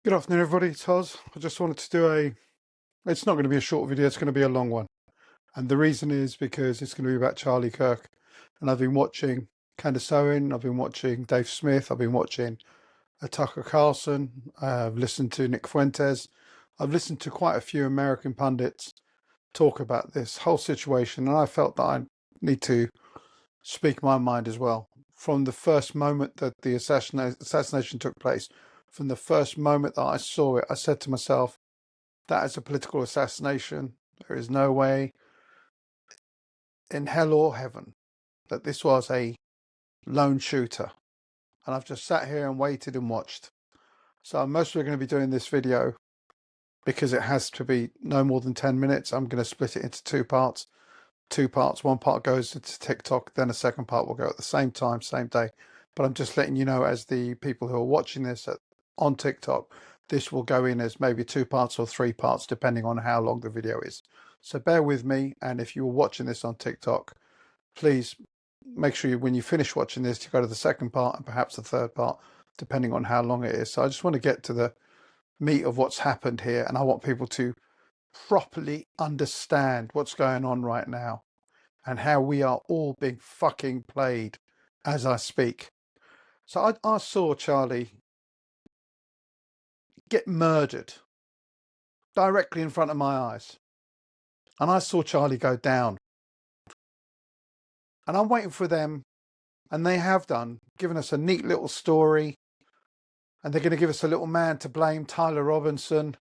Good afternoon, everybody. It's Oz. I just wanted to do it's not going to be a short video, it's going to be a long one. And the reason is because it's going to be about Charlie Kirk. And I've been watching Candace Owen, I've been watching Dave Smith, I've been watching Tucker Carlson, I've listened to Nick Fuentes, I've listened to quite a few American pundits talk about this whole situation. And I felt that I need to speak my mind as well. From the first moment that the assassination took place, from the first moment that I saw it, I said to myself, that is a political assassination. There is no way in hell or heaven that this was a lone shooter. And I've just sat here and waited and watched. So I'm mostly going to be doing this video because it has to be no more than 10 minutes. I'm going to split it into two parts. One part goes into TikTok, then a second part will go at the same time, same day. But I'm just letting you know, as the people who are watching this on TikTok, this will go in as maybe 2 parts or 3 parts, depending on how long the video is. So bear with me. And if you're watching this on TikTok, please make sure when you finish watching this, you go to the second part and perhaps the third part, depending on how long it is. So I just want to get to the meat of what's happened here. And I want people to properly understand what's going on right now and how we are all being fucking played as I speak. So I saw Charlie get murdered directly in front of my eyes. And I saw Charlie go down. And I'm waiting for them, and they have done, given us a neat little story. And they're going to give us a little man to blame, Tyler Robinson.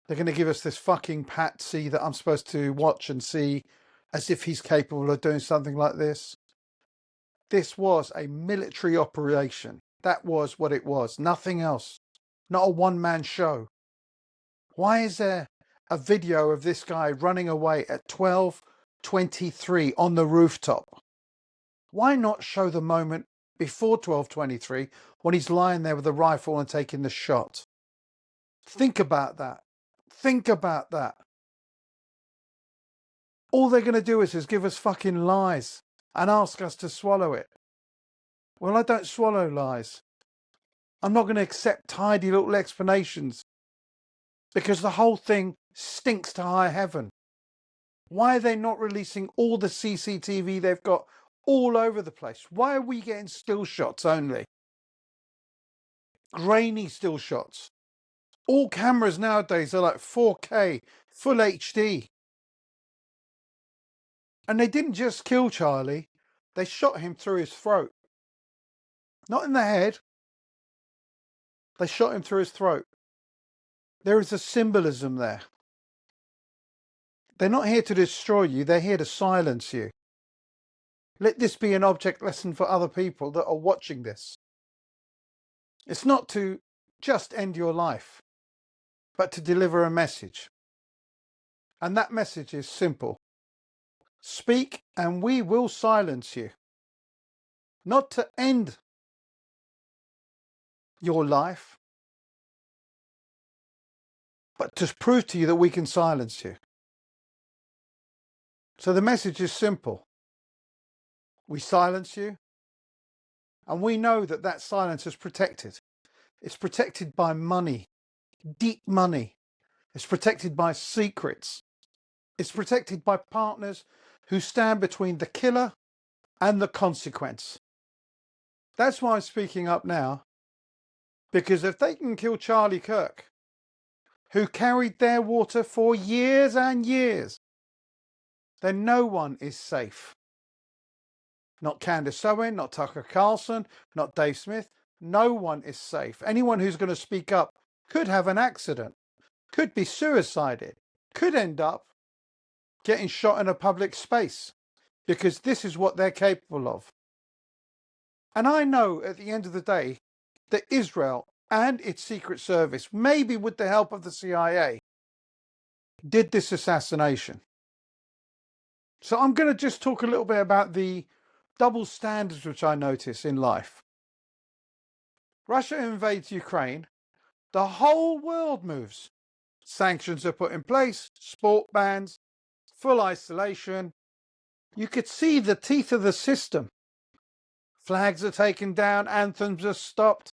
They're going to give us this fucking patsy that I'm supposed to watch and see as if he's capable of doing something like this. This was a military operation. That was what it was. Nothing else. Not a one-man show. Why is there a video of this guy running away at 12:23 on the rooftop? Why not show the moment before 12:23 when he's lying there with a rifle and taking the shot? Think about that. Think about that. All they're going to do is give us fucking lies and ask us to swallow it. Well, I don't swallow lies. I'm not going to accept tidy little explanations because the whole thing stinks to high heaven. Why are they not releasing all the CCTV they've got all over the place? Why are we getting still shots only? Grainy still shots. All cameras nowadays are like 4K, full HD. And they didn't just kill Charlie, they shot him through his throat. Not in the head. They shot him through his throat. There is a symbolism there. They're not here to destroy you, they're here to silence you. Let this be an object lesson for other people that are watching this. It's not to just end your life, but to deliver a message. And that message is simple. Speak and we will silence you. Not to end your life, but to prove to you that we can silence you. So the message is simple. We silence you, and we know that that silence is protected. It's protected by money, deep money. It's protected by secrets. It's protected by partners who stand between the killer and the consequence. That's why I'm speaking up now, because if they can kill Charlie Kirk, who carried their water for years and years, then no one is safe. Not Candace Owen, not Tucker Carlson, not Dave Smith. No one is safe. Anyone who's going to speak up could have an accident, could be suicided, could end up getting shot in a public space, because this is what they're capable of. And I know at the end of the day that Israel and its Secret Service, maybe with the help of the CIA, did this assassination. So I'm going to just talk a little bit about the double standards which I notice in life. Russia invades Ukraine, the whole world moves. Sanctions are put in place, sport bans, full isolation. You could see the teeth of the system. Flags are taken down, anthems are stopped.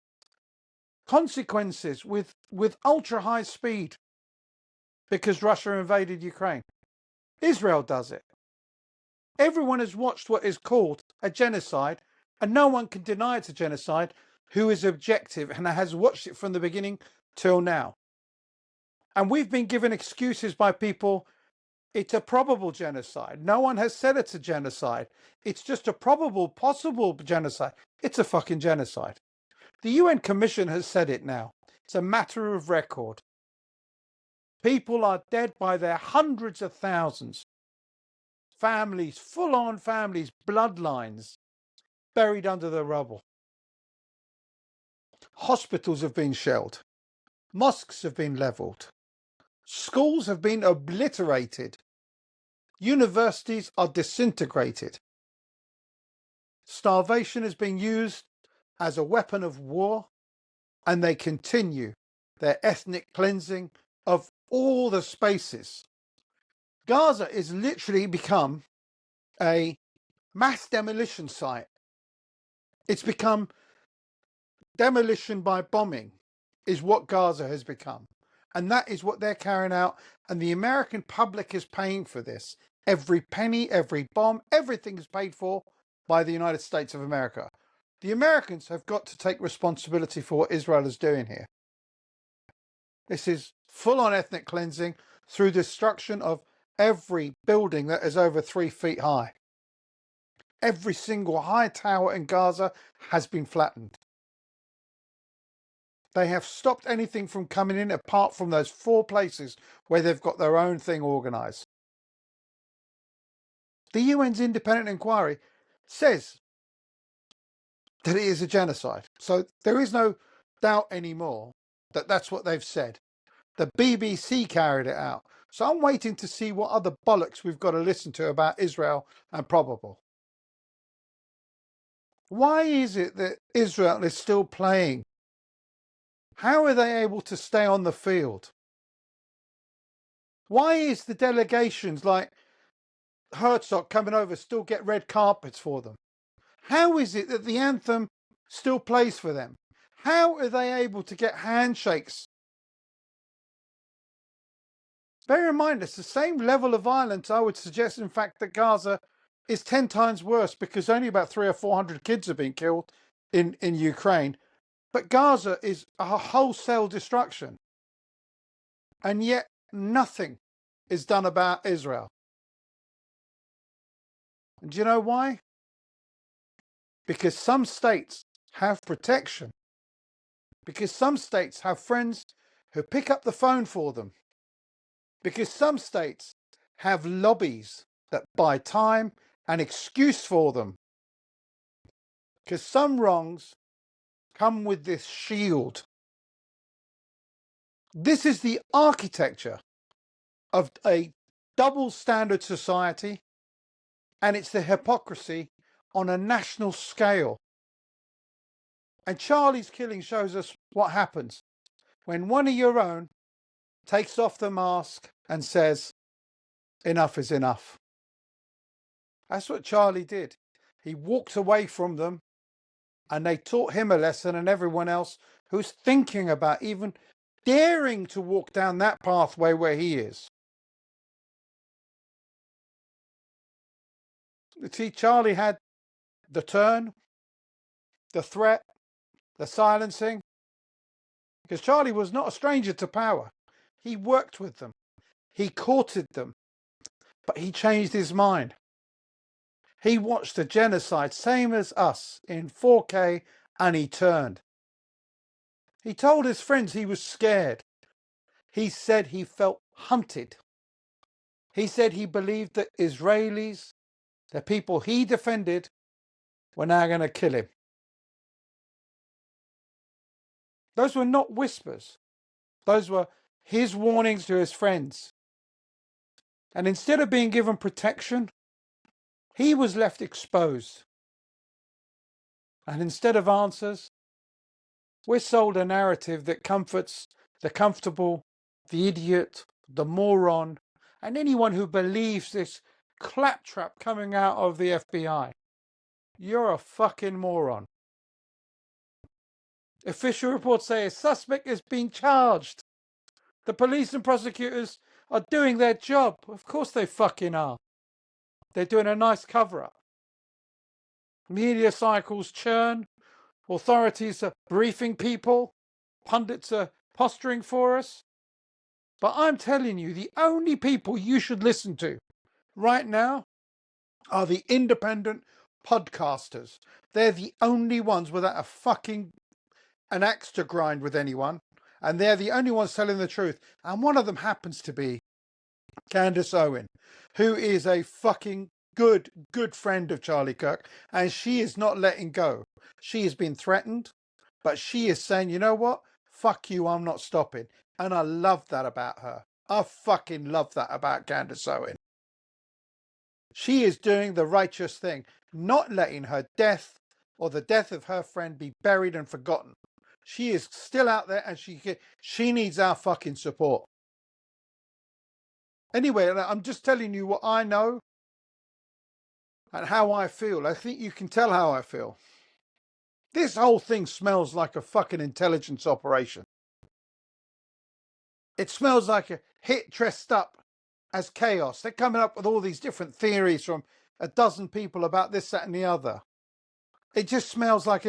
consequences with ultra high speed because Russia invaded Ukraine. Israel does it. Everyone has watched what is called a genocide, and no one can deny it's a genocide who is objective and has watched it from the beginning till now. And we've been given excuses by people. It's a probable genocide. No one has said it's a genocide. It's just a probable, possible genocide. It's a fucking genocide. The UN Commission has said it now. It's a matter of record. People are dead by their hundreds of thousands. Families, full-on families, bloodlines, buried under the rubble. Hospitals have been shelled. Mosques have been leveled. Schools have been obliterated. Universities are disintegrated. Starvation has been used as a weapon of war, and they continue their ethnic cleansing of all the spaces. Gaza is literally become a mass demolition site. It's become demolition by bombing is what Gaza has become. And that is what they're carrying out. And the American public is paying for this. Every penny, every bomb, everything is paid for by the United States of America. The Americans have got to take responsibility for what Israel is doing here. This is full-on ethnic cleansing through destruction of every building that is over 3 feet high. Every single high tower in Gaza has been flattened. They have stopped anything from coming in apart from those 4 places where they've got their own thing organised. The UN's independent inquiry says that it is a genocide. So there is no doubt anymore that that's what they've said. The BBC carried it out. So I'm waiting to see what other bollocks we've got to listen to about Israel and probable. Why is it that Israel is still playing? How are they able to stay on the field? Why is the delegations like Herzog coming over still get red carpets for them? How is it that the anthem still plays for them? How are they able to get handshakes? Bear in mind, it's the same level of violence. I would suggest, in fact, that Gaza is 10 times worse because only about 300 or 400 kids have been killed in Ukraine. But Gaza is a wholesale destruction. And yet nothing is done about Israel. And do you know why? Because some states have protection. Because some states have friends who pick up the phone for them. Because some states have lobbies that buy time and excuse for them. Because some wrongs come with this shield. This is the architecture of a double standard society, and it's the hypocrisy on a national scale. And Charlie's killing shows us what happens when one of your own takes off the mask and says, enough is enough. That's what Charlie did. He walked away from them, and they taught him a lesson, and everyone else who's thinking about even daring to walk down that pathway where he is. See, Charlie had the turn, the threat, the silencing, because Charlie was not a stranger to power. He worked with them. He courted them. But he changed his mind. He watched the genocide, same as us, in 4K, and he turned. He told his friends he was scared. He said he felt hunted. He said he believed that Israelis, the people he defended, were now going to kill him. Those were not whispers. Those were his warnings to his friends. And instead of being given protection, he was left exposed. And instead of answers, we're sold a narrative that comforts the comfortable, the idiot, the moron, and anyone who believes this claptrap coming out of the FBI. You're a fucking moron. Official reports say a suspect is being charged. The police and prosecutors are doing their job. Of course they fucking are. They're doing a nice cover-up. Media cycles churn. Authorities are briefing people. Pundits are posturing for us. But I'm telling you, the only people you should listen to right now are the independent podcasters. They're the only ones without an axe to grind with anyone. And they're the only ones telling the truth. And one of them happens to be Candace Owen, who is a fucking good friend of Charlie Kirk. And she is not letting go. She has been threatened, but she is saying, you know what? Fuck you, I'm not stopping. And I love that about her. I fucking love that about Candace Owen. She is doing the righteous thing, not letting her death or the death of her friend be buried and forgotten. She is still out there and she needs our fucking support. Anyway, I'm just telling you what I know and how I feel. I think you can tell how I feel. This whole thing smells like a fucking intelligence operation. It smells like a hit dressed up as chaos. They're coming up with all these different theories from a dozen people about this, that, and the other. It just smells like,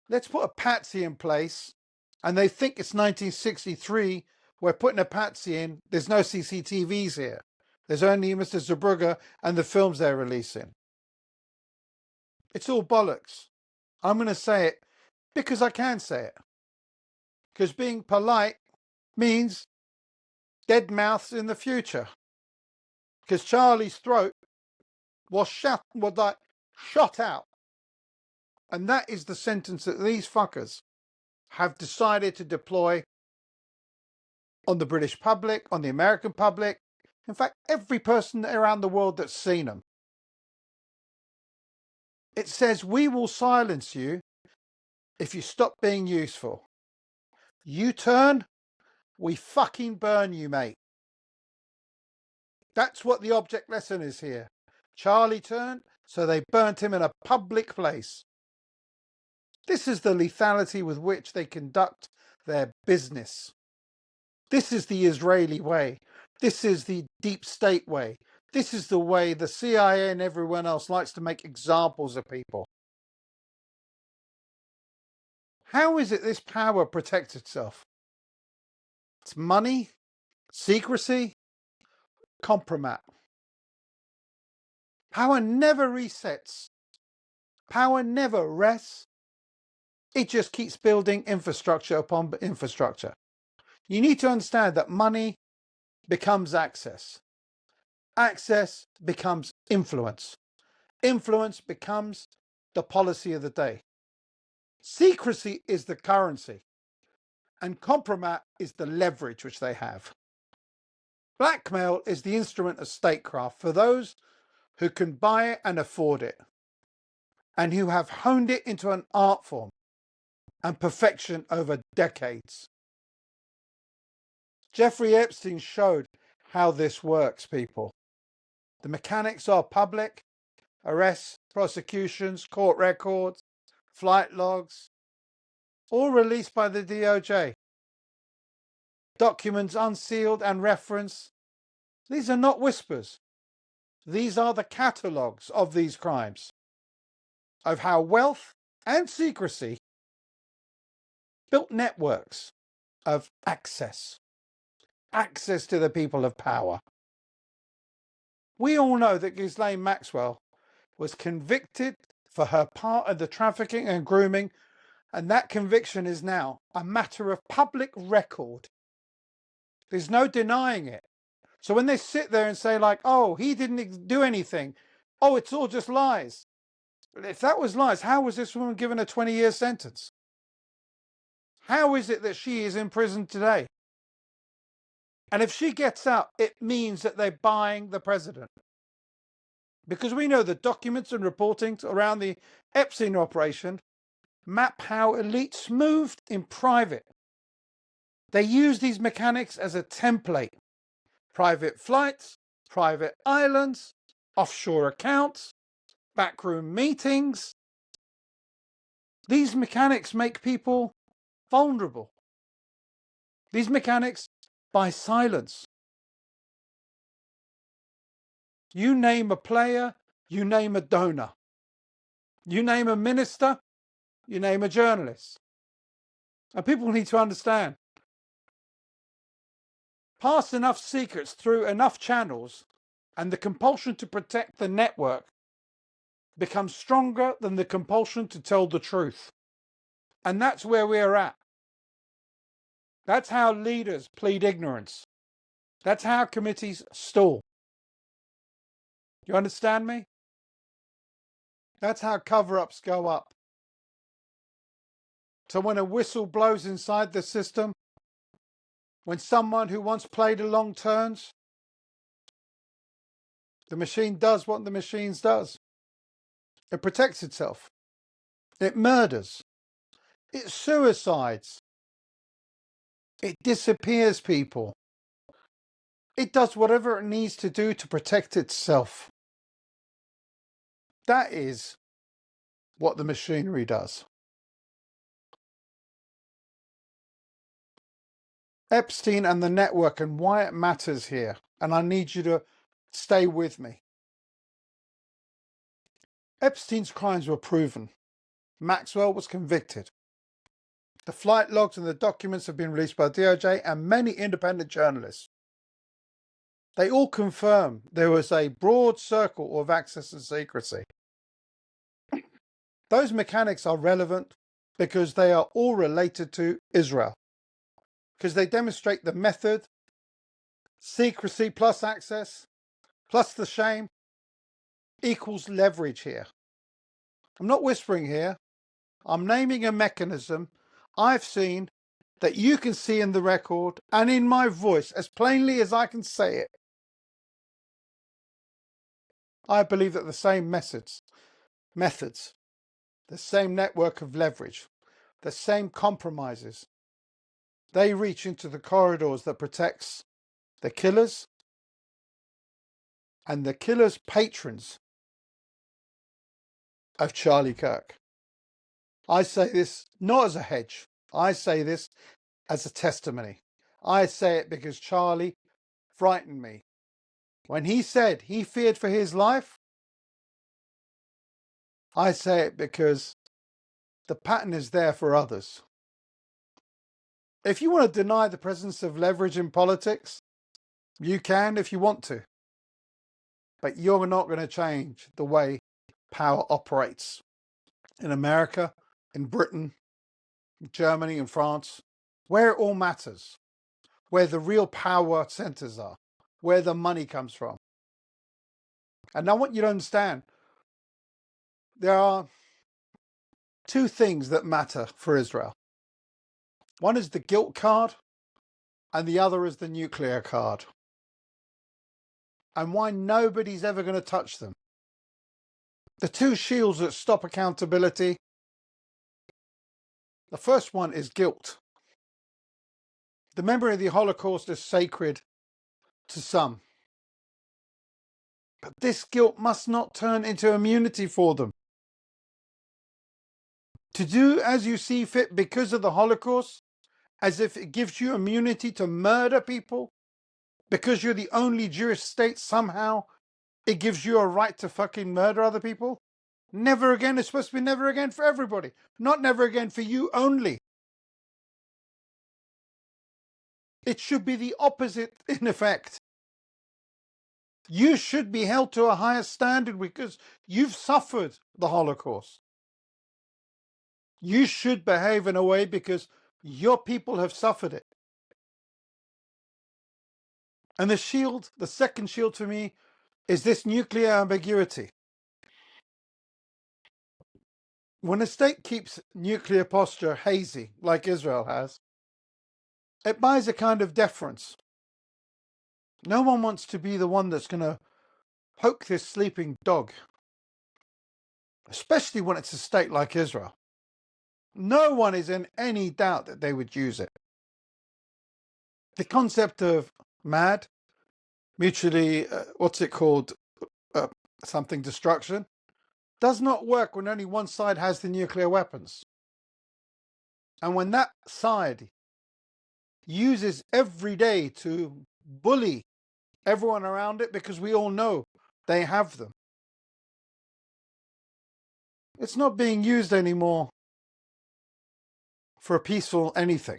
let's put a patsy in place. And they think it's 1963. We're putting a patsy in. There's no CCTVs here. There's only Mr. Zeebrugge and the films they're releasing. It's all bollocks. I'm going to say it because I can say it. Because being polite means dead mouths in the future. Because Charlie's throat was shot out. And that is the sentence that these fuckers have decided to deploy on the British public, on the American public. In fact, every person around the world that's seen them. It says, we will silence you if you stop being useful. You turn, we fucking burn you, mate. That's what the object lesson is here. Charlie turned, so they burnt him in a public place. This is the lethality with which they conduct their business. This is the Israeli way. This is the deep state way. This is the way the CIA and everyone else likes to make examples of people. How is it this power protects itself? It's money, secrecy, kompromat. Power never resets. Power never rests. It just keeps building infrastructure upon infrastructure. You need to understand that money becomes access. Access becomes influence. Influence becomes the policy of the day. Secrecy is the currency. And kompromat is the leverage which they have. Blackmail is the instrument of statecraft for those who can buy it and afford it, and who have honed it into an art form and perfection over decades. Jeffrey Epstein showed how this works, people. The mechanics are public: arrests, prosecutions, court records, flight logs, all released by the DOJ. Documents unsealed and referenced. These are not whispers. These are the catalogues of these crimes, of how wealth and secrecy built networks of access to the people of power. We all know that Ghislaine Maxwell was convicted for her part of the trafficking and grooming, and that conviction is now a matter of public record. There's no denying it. So when they sit there and say like, oh, he didn't do anything, oh, it's all just lies. If that was lies, how was this woman given a 20-year sentence? How is it that she is in prison today? And if she gets out, it means that they're buying the president. Because we know the documents and reporting around the Epstein operation map how elites moved in private. They use these mechanics as a template. Private flights, private islands, offshore accounts, backroom meetings. These mechanics make people vulnerable. These mechanics buy silence. You name a player, you name a donor. You name a minister, you name a journalist. And people need to understand, pass enough secrets through enough channels and the compulsion to protect the network becomes stronger than the compulsion to tell the truth. And that's where we're at. That's how leaders plead ignorance. That's how committees stall. You understand me? That's how cover-ups go up. So when a whistle blows inside the system, when someone who once played along turns, the machine does what the machine does. It protects itself. It murders. It suicides. It disappears people. It does whatever it needs to do to protect itself. That is what the machinery does. Epstein and the network and why it matters here. And I need you to stay with me. Epstein's crimes were proven. Maxwell was convicted. The flight logs and the documents have been released by DOJ and many independent journalists. They all confirm there was a broad circle of access and secrecy. Those mechanics are relevant because they are all related to Israel. Because they demonstrate the method, secrecy plus access, plus the shame, equals leverage here. I'm not whispering here. I'm naming a mechanism I've seen that you can see in the record and in my voice as plainly as I can say it. I believe that the same methods, the same network of leverage, the same compromises, they reach into the corridors that protects the killers and the killers' patrons of Charlie Kirk. I say this not as a hedge. I say this as a testimony. I say it because Charlie frightened me. When he said he feared for his life, I say it because the pattern is there for others. If you want to deny the presence of leverage in politics, you can if you want to. But you're not going to change the way power operates in America, in Britain, in Germany, in France, where it all matters, where the real power centers are, where the money comes from. And I want you to understand, there are two things that matter for Israel. One is the guilt card, and the other is the nuclear card. And why nobody's ever going to touch them. The two shields that stop accountability. The first one is guilt. The memory of the Holocaust is sacred to some. But this guilt must not turn into immunity for them. To do as you see fit because of the Holocaust, as if it gives you immunity to murder people, because you're the only Jewish state, somehow it gives you a right to fucking murder other people. Never again. It's supposed to be never again for everybody, not never again for you only. It should be the opposite in effect. You should be held to a higher standard because you've suffered the Holocaust. You should behave in a way because your people have suffered it. And the shield, the second shield for me, is this nuclear ambiguity. When a state keeps nuclear posture hazy, like Israel has, it buys a kind of deference. No one wants to be the one that's going to poke this sleeping dog, especially when it's a state like Israel. No one is in any doubt that they would use it. The concept of MAD, mutually, something destruction, does not work when only one side has the nuclear weapons. And when that side uses every day to bully everyone around it, because we all know they have them, it's not being used anymore for a peaceful anything.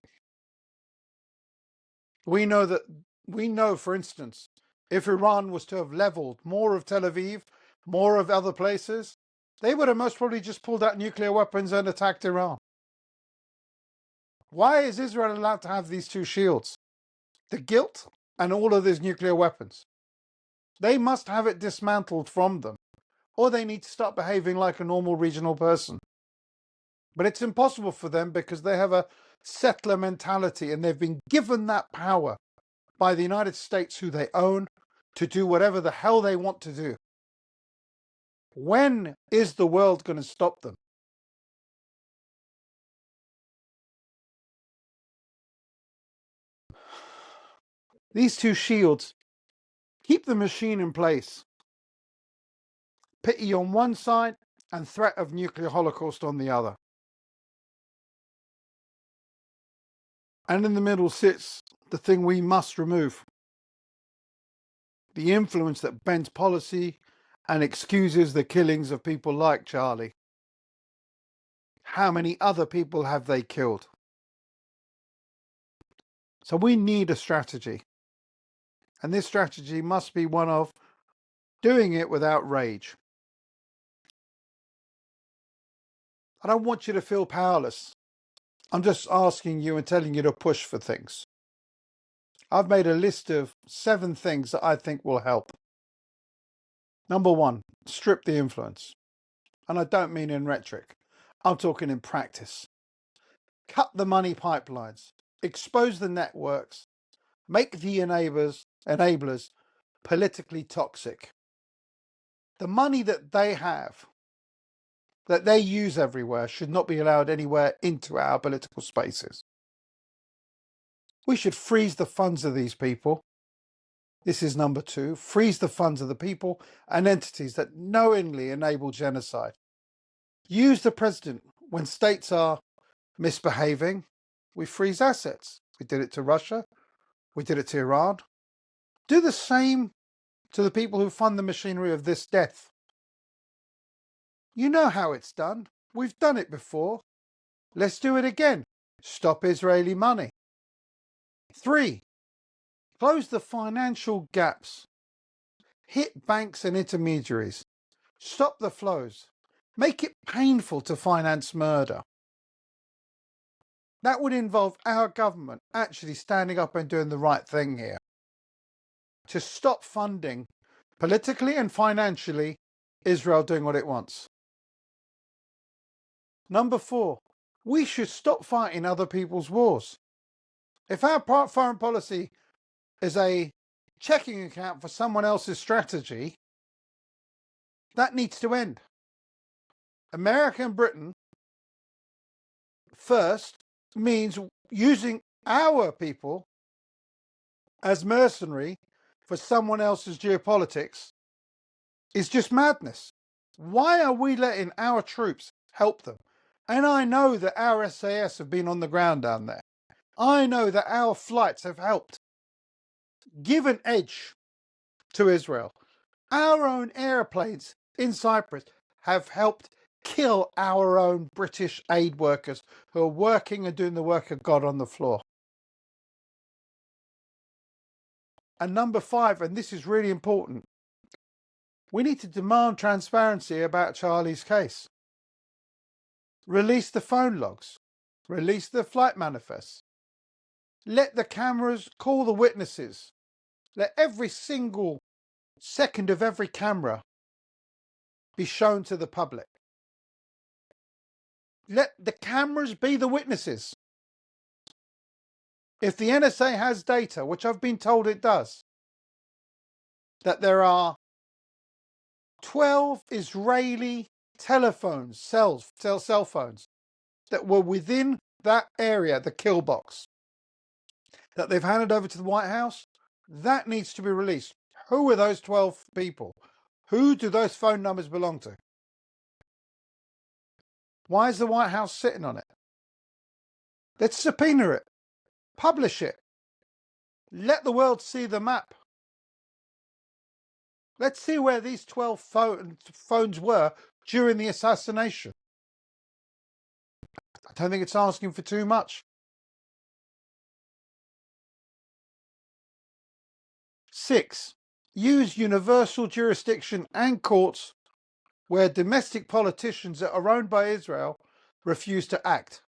We know, for instance, if Iran was to have leveled more of Tel Aviv, more of other places, they would have most probably just pulled out nuclear weapons and attacked Iran. Why is Israel allowed to have these two shields? The guilt and all of these nuclear weapons. They must have it dismantled from them, or they need to start behaving like a normal regional person. But it's impossible for them because they have a settler mentality, and they've been given that power by the United States, who they own, to do whatever the hell they want to do. When is the world going to stop them? These two shields keep the machine in place. Pity on one side and threat of nuclear holocaust on the other. And in the middle sits the thing we must remove. The influence that bends policy and excuses the killings of people like Charlie. How many other people have they killed? So we need a strategy. And this strategy must be one of doing it without rage. I don't want you to feel powerless. I'm just asking you and telling you to push for things. I've made a list of 7 things that I think will help. Number 1, strip the influence. And I don't mean in rhetoric. I'm talking in practice. Cut the money pipelines. Expose the networks. Make the enablers politically toxic. The money that they have, that they use everywhere, should not be allowed anywhere into our political spaces. We should freeze the funds of these people. This is number 2. Freeze the funds of the people and entities that knowingly enable genocide. Use the president when states are misbehaving. We freeze assets. We did it to Russia. We did it to Iran. Do the same to the people who fund the machinery of this death. You know how it's done. We've done it before. Let's do it again. Stop Israeli money. 3, close the financial gaps. Hit banks and intermediaries. Stop the flows. Make it painful to finance murder. That would involve our government actually standing up and doing the right thing here. To stop funding, politically and financially, Israel doing what it wants. Number 4, we should stop fighting other people's wars. If our foreign policy is a checking account for someone else's strategy, that needs to end. America and Britain first means using our people as mercenary for someone else's geopolitics is just madness. Why are we letting our troops help them? And I know that our SAS have been on the ground down there. I know that our flights have helped give an edge to Israel. Our own airplanes in Cyprus have helped kill our own British aid workers who are working and doing the work of God on the floor. And number 5, and this is really important, we need to demand transparency about Charlie's case. Release the phone logs. Release the flight manifests. Let the cameras call the witnesses. Let every single second of every camera be shown to the public. Let the cameras be the witnesses. If the NSA has data, which I've been told it does, that there are 12 Israeli telephones, cell phones, that were within that area, the kill box, that they've handed over to the White House, that needs to be released. Who are those 12 people? Who do those phone numbers belong to? Why is the White House sitting on it? Let's subpoena it. Publish it. Let the world see the map. Let's see where these 12 phones were during the assassination. I don't think it's asking for too much. 6. Use universal jurisdiction and courts where domestic politicians that are owned by Israel refuse to act.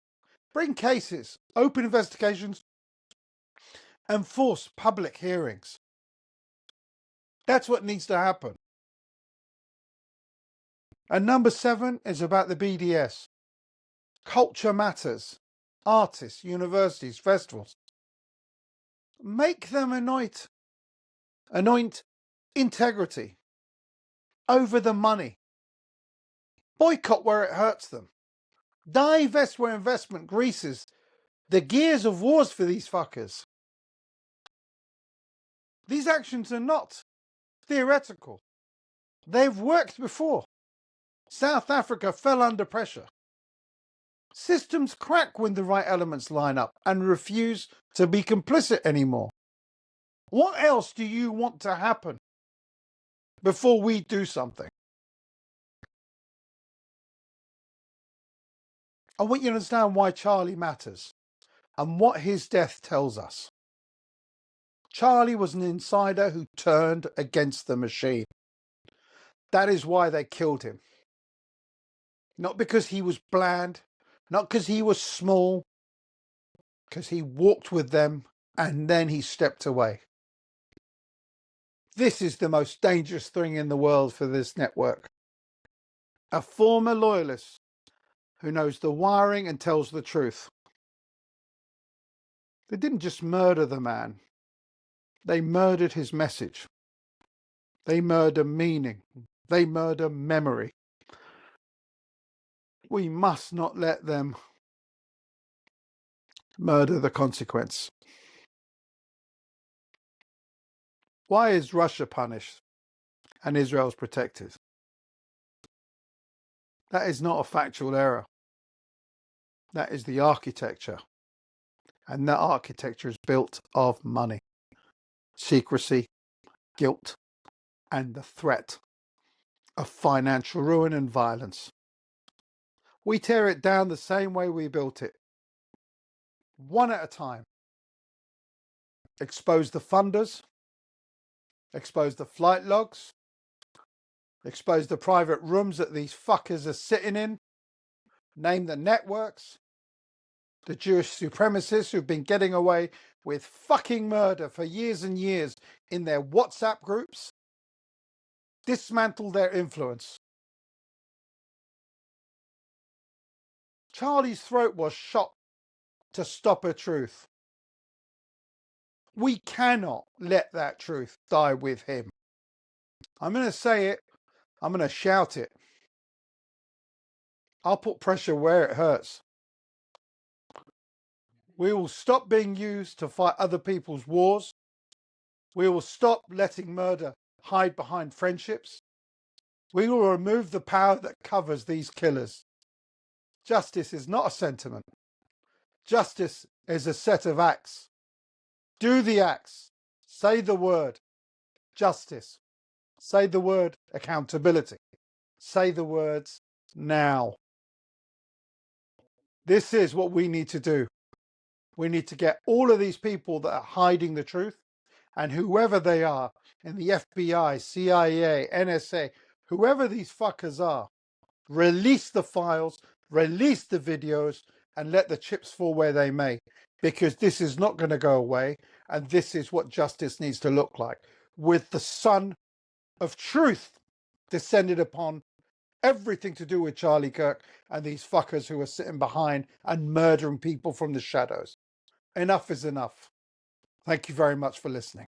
Bring cases, open investigations, and force public hearings. That's what needs to happen. And number 7 is about the BDS. Culture matters. Artists, universities, festivals. Make them anoint integrity over the money. Boycott where it hurts them. Divest where investment greases the gears of wars for these fuckers. These actions are not theoretical. They've worked before. South Africa fell under pressure. Systems crack when the right elements line up and refuse to be complicit anymore. What else do you want to happen before we do something? I want you to understand why Charlie matters and what his death tells us. Charlie was an insider who turned against the machine. That is why they killed him. Not because he was bland, not because he was small, because he walked with them and then he stepped away. This is the most dangerous thing in the world for this network. A former loyalist who knows the wiring and tells the truth. They didn't just murder the man. They murdered his message. They murder meaning. They murder memory. We must not let them murder the consequence. Why is Russia punished and Israel's protected? That is not a factual error. That is the architecture. And that architecture is built of money, secrecy, guilt, and the threat of financial ruin and violence. We tear it down the same way we built it, one at a time. Expose the funders, expose the flight logs, expose the private rooms that these fuckers are sitting in, name the networks, the Jewish supremacists who've been getting away with fucking murder for years and years in their WhatsApp groups. Dismantle their influence. Charlie's throat was shot to stop a truth. We cannot let that truth die with him. I'm going to say it. I'm going to shout it. I'll put pressure where it hurts. We will stop being used to fight other people's wars. We will stop letting murder hide behind friendships. We will remove the power that covers these killers. Justice is not a sentiment. Justice is a set of acts. Do the acts. Say the word justice. Say the word accountability. Say the words now. This is what we need to do. We need to get all of these people that are hiding the truth, and whoever they are, in the FBI, CIA, NSA, whoever these fuckers are, release the files, release the videos, and let the chips fall where they may. Because this is not going to go away, and this is what justice needs to look like. With the sun of truth descended upon everything to do with Charlie Kirk and these fuckers who are sitting behind and murdering people from the shadows. Enough is enough. Thank you very much for listening.